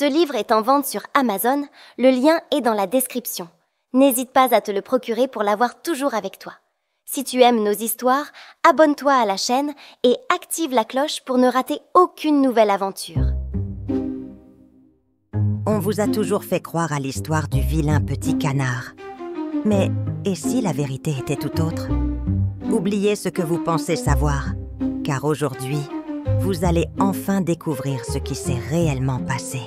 Ce livre est en vente sur Amazon, le lien est dans la description. N'hésite pas à te le procurer pour l'avoir toujours avec toi. Si tu aimes nos histoires, abonne-toi à la chaîne et active la cloche pour ne rater aucune nouvelle aventure. On vous a toujours fait croire à l'histoire du vilain petit canard. Mais et si la vérité était tout autre? Oubliez ce que vous pensez savoir, car aujourd'hui, vous allez enfin découvrir ce qui s'est réellement passé.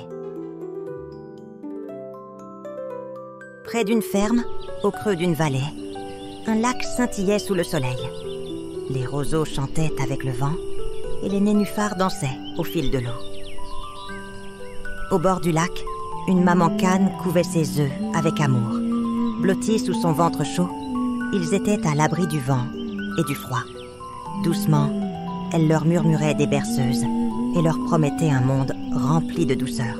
Près d'une ferme, au creux d'une vallée, un lac scintillait sous le soleil. Les roseaux chantaient avec le vent et les nénuphars dansaient au fil de l'eau. Au bord du lac, une maman cane couvait ses œufs avec amour. Blottis sous son ventre chaud, ils étaient à l'abri du vent et du froid. Doucement, elle leur murmurait des berceuses et leur promettait un monde rempli de douceur.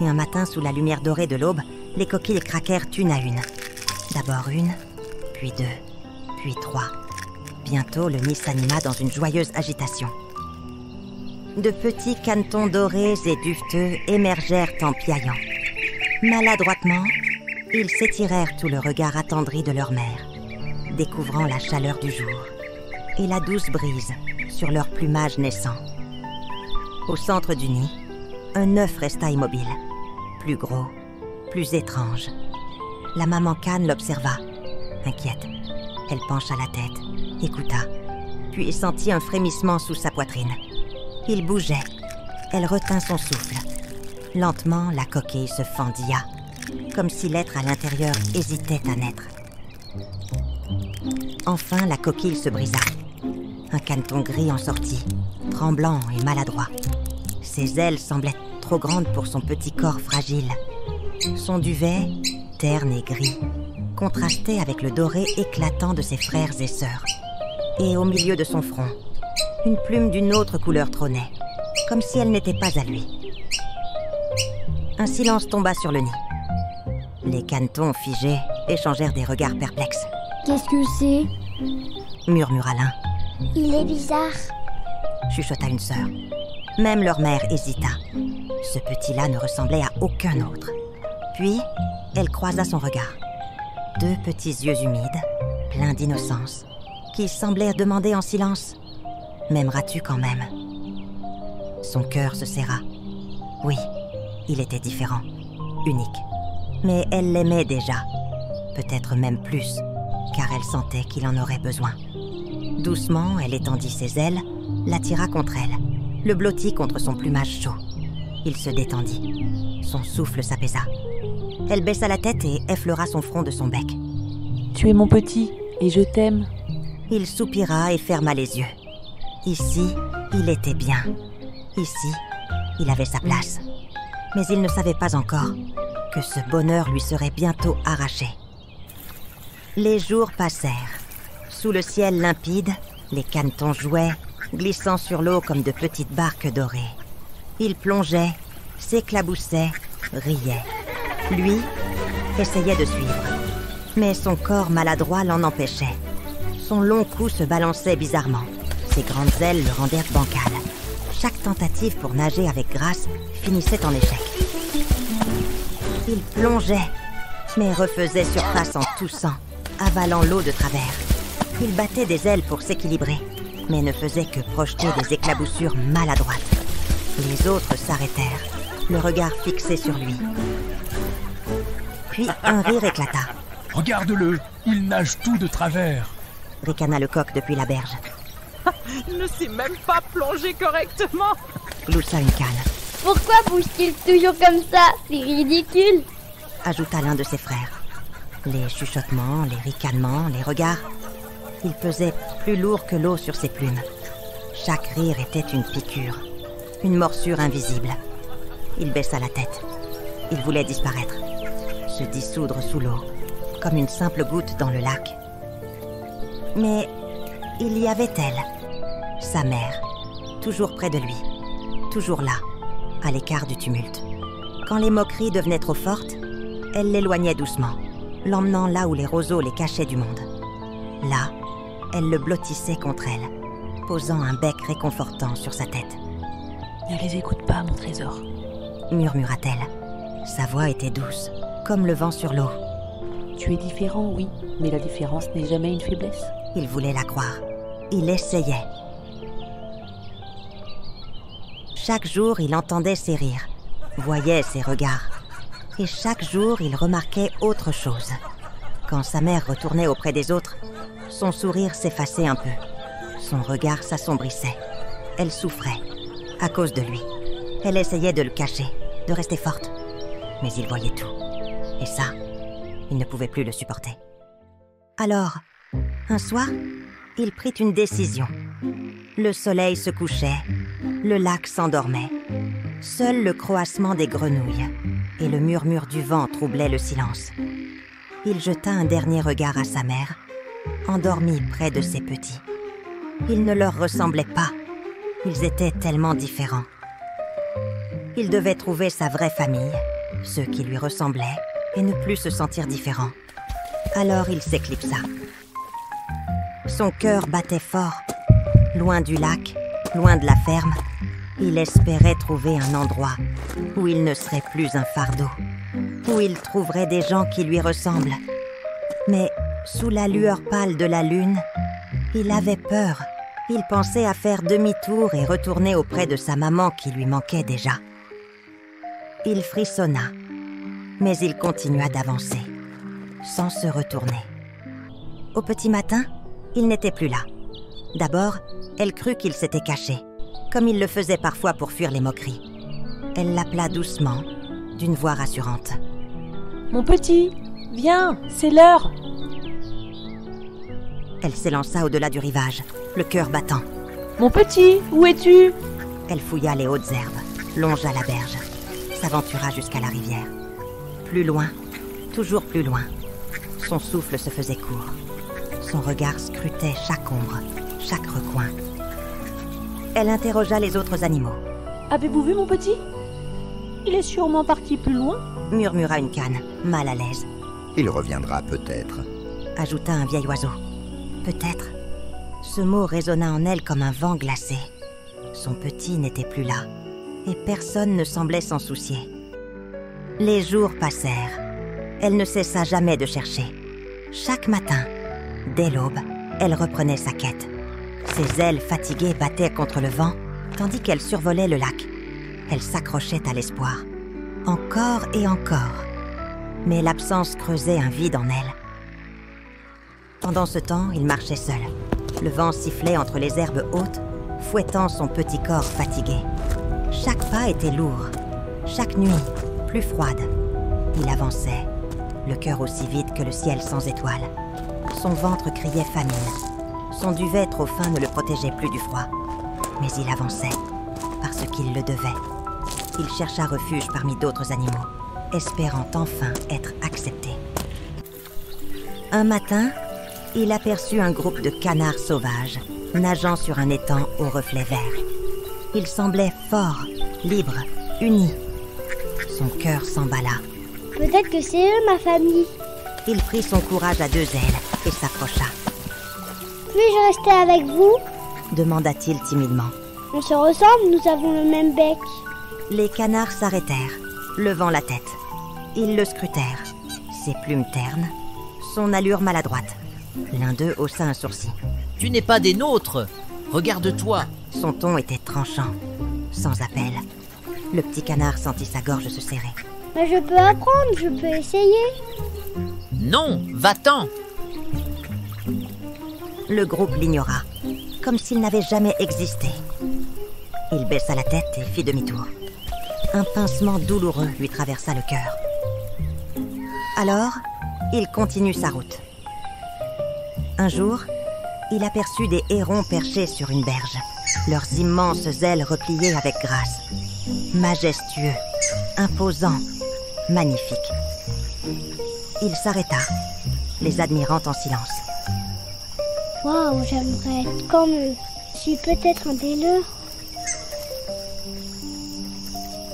Et un matin, sous la lumière dorée de l'aube, les coquilles craquèrent une à une. D'abord une, puis deux, puis trois. Bientôt, le nid s'anima dans une joyeuse agitation. De petits canetons dorés et duveteux émergèrent en piaillant. Maladroitement, ils s'étirèrent sous le regard attendri de leur mère, découvrant la chaleur du jour et la douce brise sur leur plumage naissant. Au centre du nid, un œuf resta immobile, plus gros, plus étrange. La maman cane l'observa, inquiète. Elle pencha la tête, écouta, puis sentit un frémissement sous sa poitrine. Il bougeait. Elle retint son souffle. Lentement, la coquille se fendilla, comme si l'être à l'intérieur hésitait à naître. Enfin, la coquille se brisa. Un caneton gris en sortit, tremblant et maladroit. Ses ailes semblaient trop grandes pour son petit corps fragile. Son duvet, terne et gris, contrastait avec le doré éclatant de ses frères et sœurs. Et au milieu de son front, une plume d'une autre couleur trônait, comme si elle n'était pas à lui. Un silence tomba sur le nid. Les canetons figés échangèrent des regards perplexes. « Qu'est-ce que c'est ?» murmura l'un. « Il est bizarre. » chuchota une sœur. Même leur mère hésita. Ce petit-là ne ressemblait à aucun autre. Puis, elle croisa son regard. Deux petits yeux humides, pleins d'innocence, qui semblaient demander en silence « M'aimeras-tu quand même ?» Son cœur se serra. Oui, il était différent, unique. Mais elle l'aimait déjà, peut-être même plus, car elle sentait qu'il en aurait besoin. Doucement, elle étendit ses ailes, l'attira contre elle, le blottit contre son plumage chaud. Il se détendit. Son souffle s'apaisa. Elle baissa la tête et effleura son front de son bec. « Tu es mon petit, et je t'aime. » Il soupira et ferma les yeux. Ici, il était bien. Ici, il avait sa place. Mais il ne savait pas encore que ce bonheur lui serait bientôt arraché. Les jours passèrent. Sous le ciel limpide, les canetons jouaient, glissant sur l'eau comme de petites barques dorées. Ils plongeaient, s'éclaboussaient, riaient. Lui essayait de suivre, mais son corps maladroit l'en empêchait. Son long cou se balançait bizarrement. Ses grandes ailes le rendèrent bancal. Chaque tentative pour nager avec grâce finissait en échec. Il plongeait, mais refaisait surface en toussant, avalant l'eau de travers. Il battait des ailes pour s'équilibrer, mais ne faisait que projeter des éclaboussures maladroites. Les autres s'arrêtèrent, le regard fixé sur lui. Puis un rire éclata. « Regarde-le, il nage tout de travers !» ricana le coq depuis la berge. « Il ne sait même pas plonger correctement !» gloussa une canne. « Pourquoi bouge-t-il toujours comme ça? C'est ridicule !» ajouta l'un de ses frères. Les chuchotements, les ricanements, les regards, il pesait plus lourd que l'eau sur ses plumes. Chaque rire était une piqûre, une morsure invisible. Il baissa la tête. Il voulait disparaître, se dissoudre sous l'eau, comme une simple goutte dans le lac. Mais il y avait elle, sa mère, toujours près de lui, toujours là, à l'écart du tumulte. Quand les moqueries devenaient trop fortes, elle l'éloignait doucement, l'emmenant là où les roseaux les cachaient du monde. Là, elle le blottissait contre elle, posant un bec réconfortant sur sa tête. Ne les écoute pas, mon trésor. Murmura-t-elle. Sa voix était douce, comme le vent sur l'eau. Tu es différent, oui, mais la différence n'est jamais une faiblesse. Il voulait la croire. Il essayait. Chaque jour, il entendait ses rires, voyait ses regards. Et chaque jour, il remarquait autre chose. Quand sa mère retournait auprès des autres, son sourire s'effaçait un peu. Son regard s'assombrissait. Elle souffrait, à cause de lui. Elle essayait de le cacher, de rester forte. Mais il voyait tout. Et ça, il ne pouvait plus le supporter. Alors, un soir, il prit une décision. Le soleil se couchait, le lac s'endormait. Seul le croassement des grenouilles et le murmure du vent troublaient le silence. Il jeta un dernier regard à sa mère, endormie près de ses petits. Il ne leur ressemblait pas. Ils étaient tellement différents. Il devait trouver sa vraie famille, ceux qui lui ressemblaient, et ne plus se sentir différent. Alors il s'éclipsa. Son cœur battait fort. Loin du lac, loin de la ferme, il espérait trouver un endroit où il ne serait plus un fardeau, où il trouverait des gens qui lui ressemblent. Mais sous la lueur pâle de la lune, il avait peur. Il pensait à faire demi-tour et retourner auprès de sa maman qui lui manquait déjà. Il frissonna, mais il continua d'avancer, sans se retourner. Au petit matin, il n'était plus là. D'abord, elle crut qu'il s'était caché, comme il le faisait parfois pour fuir les moqueries. Elle l'appela doucement, d'une voix rassurante. « Mon petit, viens, c'est l'heure !» Elle s'élança au-delà du rivage, le cœur battant. « Mon petit, où es-tu » Elle fouilla les hautes herbes, longea la berge, s'aventura jusqu'à la rivière. Plus loin, toujours plus loin. Son souffle se faisait court. Son regard scrutait chaque ombre, chaque recoin. Elle interrogea les autres animaux. « Avez-vous vu mon petit ? Il est sûrement parti plus loin ?» murmura une canne, mal à l'aise. « Il reviendra peut-être. » ajouta un vieil oiseau. Peut-être. Ce mot résonna en elle comme un vent glacé. Son petit n'était plus là, et personne ne semblait s'en soucier. Les jours passèrent. Elle ne cessa jamais de chercher. Chaque matin, dès l'aube, elle reprenait sa quête. Ses ailes fatiguées battaient contre le vent, tandis qu'elle survolait le lac. Elle s'accrochait à l'espoir. Encore et encore. Mais l'absence creusait un vide en elle. Pendant ce temps, il marchait seul. Le vent sifflait entre les herbes hautes, fouettant son petit corps fatigué. Chaque pas était lourd. Chaque nuit, plus froide. Il avançait, le cœur aussi vide que le ciel sans étoiles. Son ventre criait famine. Son duvet trop fin ne le protégeait plus du froid. Mais il avançait, parce qu'il le devait. Il chercha refuge parmi d'autres animaux, espérant enfin être accepté. Un matin, il aperçut un groupe de canards sauvages, nageant sur un étang au reflet vert. Ils semblaient forts, libres, unis. Son cœur s'emballa. Peut-être que c'est eux, ma famille. Il prit son courage à deux ailes et s'approcha. Puis-je rester avec vous ? Demanda-t-il timidement. On se ressemble, nous avons le même bec. Les canards s'arrêtèrent, levant la tête. Ils le scrutèrent. Ses plumes ternes, son allure maladroite. L'un d'eux haussa un sourcil. « Tu n'es pas des nôtres. Regarde-toi !» Son ton était tranchant, sans appel. Le petit canard sentit sa gorge se serrer. « Mais je peux apprendre, je peux essayer. » « Non, va-t'en !» Le groupe l'ignora, comme s'il n'avait jamais existé. Il baissa la tête et fit demi-tour. Un pincement douloureux lui traversa le cœur. Alors, il continue sa route. Un jour, il aperçut des hérons perchés sur une berge, leurs immenses ailes repliées avec grâce. Majestueux, imposants, magnifiques. Il s'arrêta, les admirant en silence. Waouh, j'aimerais être comme eux. Je suis peut-être un des leurs.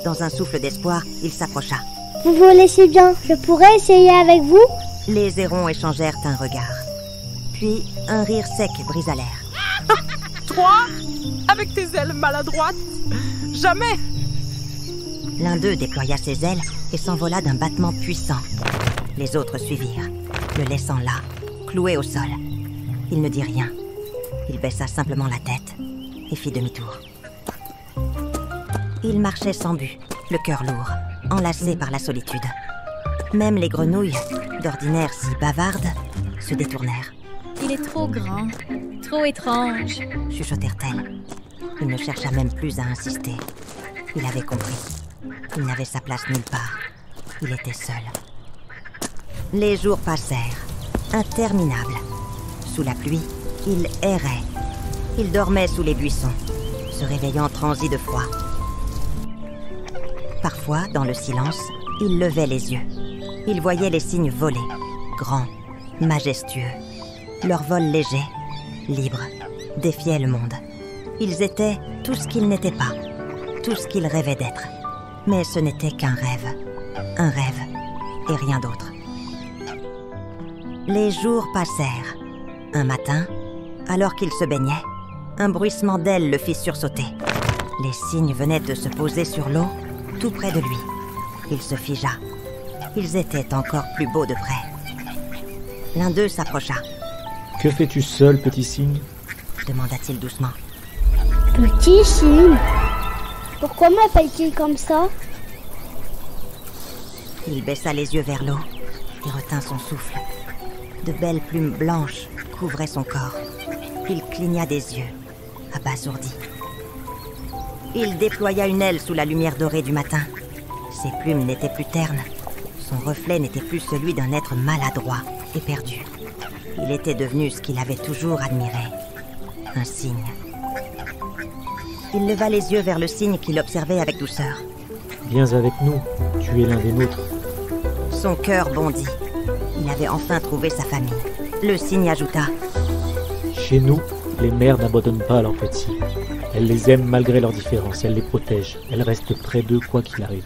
Dans un souffle d'espoir, il s'approcha. Vous vous laissez bien, je pourrais essayer avec vous ? Les hérons échangèrent un regard. Puis, un rire sec brisa l'air. Toi ? Avec tes ailes maladroites ? Jamais! L'un d'eux déploya ses ailes et s'envola d'un battement puissant. Les autres suivirent, le laissant là, cloué au sol. Il ne dit rien. Il baissa simplement la tête et fit demi-tour. Il marchait sans but, le cœur lourd, enlacé par la solitude. Même les grenouilles, d'ordinaire si bavardes, se détournèrent. Il est trop grand, trop étrange, Chuchotèrent-elles. Il ne chercha même plus à insister. Il avait compris. Il n'avait sa place nulle part. Il était seul. Les jours passèrent, interminables. Sous la pluie, il errait. Il dormait sous les buissons, se réveillant transi de froid. Parfois, dans le silence, il levait les yeux. Il voyait les cygnes voler, grands, majestueux. Leur vol léger, libre, défiait le monde. Ils étaient tout ce qu'ils n'étaient pas, tout ce qu'ils rêvaient d'être. Mais ce n'était qu'un rêve et rien d'autre. Les jours passèrent. Un matin, alors qu'il se baignait, un bruissement d'ailes le fit sursauter. Les cygnes venaient de se poser sur l'eau, tout près de lui. Il se figea. Ils étaient encore plus beaux de près. L'un d'eux s'approcha. « Que fais-tu seul, petit cygne ?» demanda-t-il doucement. Petit cygne. Pourquoi m'appelle-t-il comme ça? Il baissa les yeux vers l'eau et retint son souffle. De belles plumes blanches couvraient son corps. Il cligna des yeux, abasourdi. Il déploya une aile sous la lumière dorée du matin. Ses plumes n'étaient plus ternes. Son reflet n'était plus celui d'un être maladroit et perdu. Il était devenu ce qu'il avait toujours admiré, un cygne. Il leva les yeux vers le cygne qui l'observait avec douceur. « Viens avec nous, tu es l'un des nôtres. » Son cœur bondit. Il avait enfin trouvé sa famille. Le cygne ajouta. « Chez nous, les mères n'abandonnent pas leurs petits. Elles les aiment malgré leurs différences, elles les protègent. Elles restent près d'eux quoi qu'il arrive. »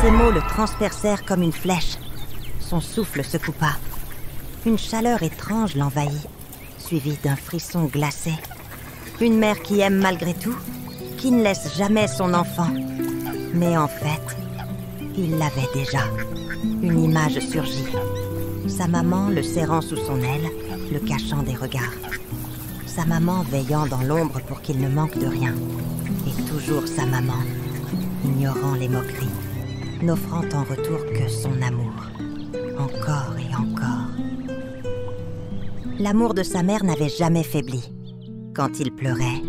Ces mots le transpercèrent comme une flèche. Son souffle se coupa. Une chaleur étrange l'envahit, suivie d'un frisson glacé. Une mère qui aime malgré tout, qui ne laisse jamais son enfant. Mais en fait, il l'avait déjà. Une image surgit. Sa maman le serrant sous son aile, le cachant des regards. Sa maman veillant dans l'ombre pour qu'il ne manque de rien. Et toujours sa maman, ignorant les moqueries, n'offrant en retour que son amour. Encore et encore. L'amour de sa mère n'avait jamais faibli. Quand il pleurait,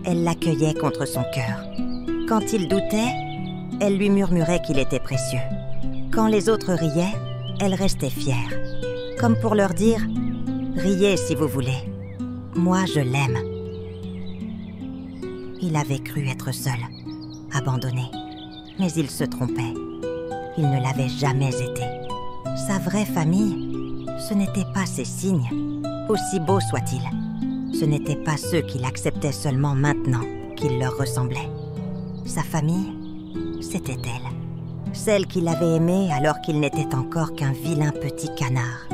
elle l'accueillait contre son cœur. Quand il doutait, elle lui murmurait qu'il était précieux. Quand les autres riaient, elle restait fière. Comme pour leur dire « Riez si vous voulez. Moi, je l'aime. » Il avait cru être seul, abandonné. Mais il se trompait. Il ne l'avait jamais été. Sa vraie famille, ce n'était pas ses cygnes, aussi beaux soient-ils. Ce n'étaient pas ceux qui l'acceptaient seulement maintenant qu'il leur ressemblait. Sa famille, c'était elle. Celle qu'il avait aimée alors qu'il n'était encore qu'un vilain petit canard.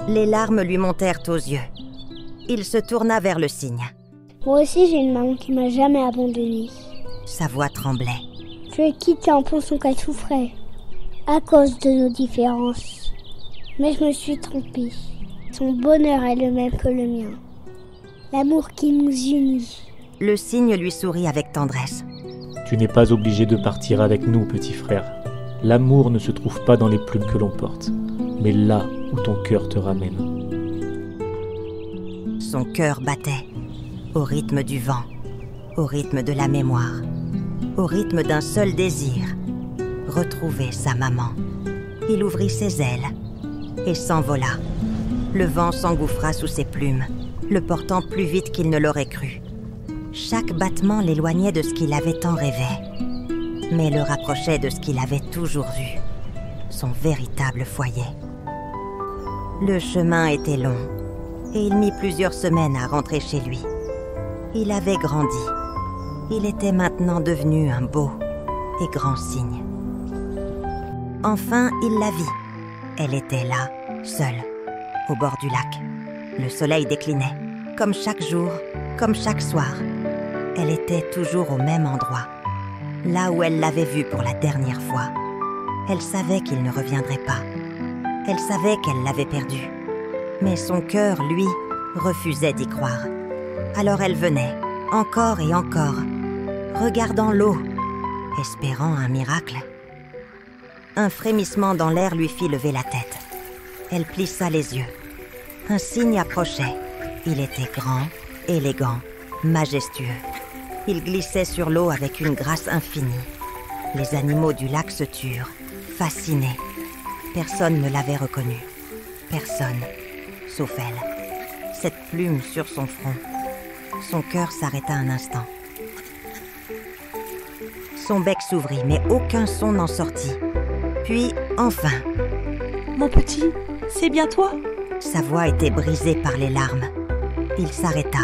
Les larmes lui montèrent aux yeux. Il se tourna vers le cygne. Moi aussi, j'ai une maman qui m'a jamais abandonnée. Sa voix tremblait. Je l'ai quittée en pensant qu'elle souffrait, à cause de nos différences. Mais je me suis trompée. Son bonheur est le même que le mien. L'amour qui nous unit. Le cygne lui sourit avec tendresse. Tu n'es pas obligé de partir avec nous, petit frère. L'amour ne se trouve pas dans les plumes que l'on porte, mais là où ton cœur te ramène. Son cœur battait, au rythme du vent, au rythme de la mémoire, au rythme d'un seul désir, retrouver sa maman. Il ouvrit ses ailes et s'envola. Le vent s'engouffra sous ses plumes, le portant plus vite qu'il ne l'aurait cru. Chaque battement l'éloignait de ce qu'il avait tant rêvé, mais le rapprochait de ce qu'il avait toujours vu, son véritable foyer. Le chemin était long, et il mit plusieurs semaines à rentrer chez lui. Il avait grandi. Il était maintenant devenu un beau et grand cygne. Enfin, il la vit. Elle était là, seule, au bord du lac. Le soleil déclinait, comme chaque jour, comme chaque soir. Elle était toujours au même endroit, là où elle l'avait vu pour la dernière fois. Elle savait qu'il ne reviendrait pas. Elle savait qu'elle l'avait perdu. Mais son cœur, lui, refusait d'y croire. Alors elle venait, encore et encore, regardant l'eau, espérant un miracle. Un frémissement dans l'air lui fit lever la tête. Elle plissa les yeux. Un cygne approchait. Il était grand, élégant, majestueux. Il glissait sur l'eau avec une grâce infinie. Les animaux du lac se turent, fascinés. Personne ne l'avait reconnu. Personne, sauf elle. Cette plume sur son front. Son cœur s'arrêta un instant. Son bec s'ouvrit, mais aucun son n'en sortit. Puis, enfin... Mon petit, c'est bien toi? Sa voix était brisée par les larmes. Il s'arrêta.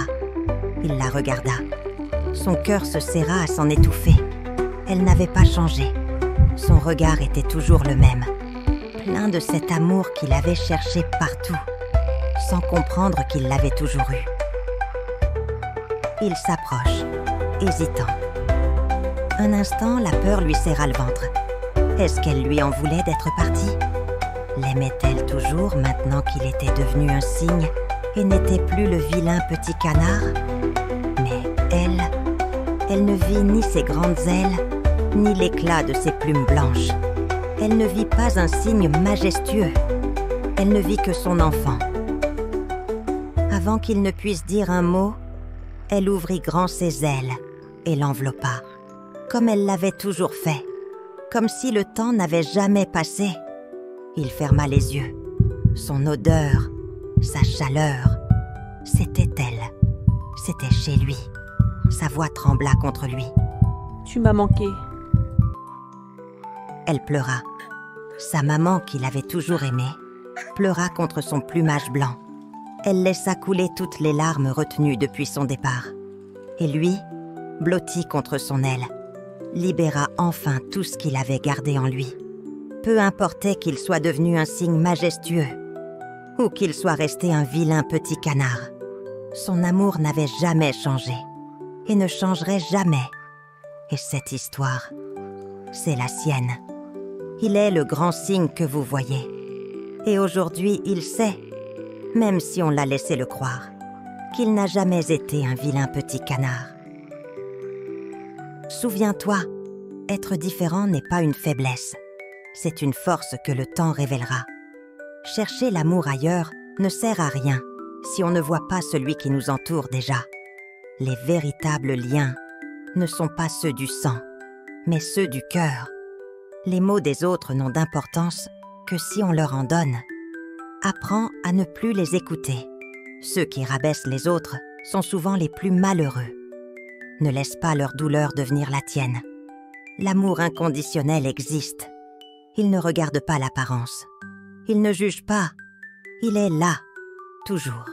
Il la regarda. Son cœur se serra à s'en étouffer. Elle n'avait pas changé. Son regard était toujours le même. Plein de cet amour qu'il avait cherché partout, sans comprendre qu'il l'avait toujours eu. Il s'approche, hésitant. Un instant, la peur lui serra le ventre. Est-ce qu'elle lui en voulait d'être partie? L'aimait-elle toujours maintenant qu'il était devenu un cygne et n'était plus le vilain petit canard? Mais elle ne vit ni ses grandes ailes, ni l'éclat de ses plumes blanches. Elle ne vit pas un cygne majestueux. Elle ne vit que son enfant. Avant qu'il ne puisse dire un mot, elle ouvrit grand ses ailes et l'enveloppa, comme elle l'avait toujours fait, comme si le temps n'avait jamais passé. Il ferma les yeux. Son odeur, sa chaleur, c'était elle. C'était chez lui. Sa voix trembla contre lui. Tu m'as manqué. Elle pleura. Sa maman, qui l'avait toujours aimée, pleura contre son plumage blanc. Elle laissa couler toutes les larmes retenues depuis son départ. Et lui, blotti contre son aile, libéra enfin tout ce qu'il avait gardé en lui. Peu importait qu'il soit devenu un cygne majestueux ou qu'il soit resté un vilain petit canard. Son amour n'avait jamais changé et ne changerait jamais. Et cette histoire, c'est la sienne. Il est le grand cygne que vous voyez. Et aujourd'hui, il sait, même si on l'a laissé le croire, qu'il n'a jamais été un vilain petit canard. Souviens-toi, être différent n'est pas une faiblesse. C'est une force que le temps révélera. Chercher l'amour ailleurs ne sert à rien si on ne voit pas celui qui nous entoure déjà. Les véritables liens ne sont pas ceux du sang, mais ceux du cœur. Les mots des autres n'ont d'importance que si on leur en donne. Apprends à ne plus les écouter. Ceux qui rabaissent les autres sont souvent les plus malheureux. Ne laisse pas leur douleur devenir la tienne. L'amour inconditionnel existe. Il ne regarde pas l'apparence. Il ne juge pas. Il est là, toujours.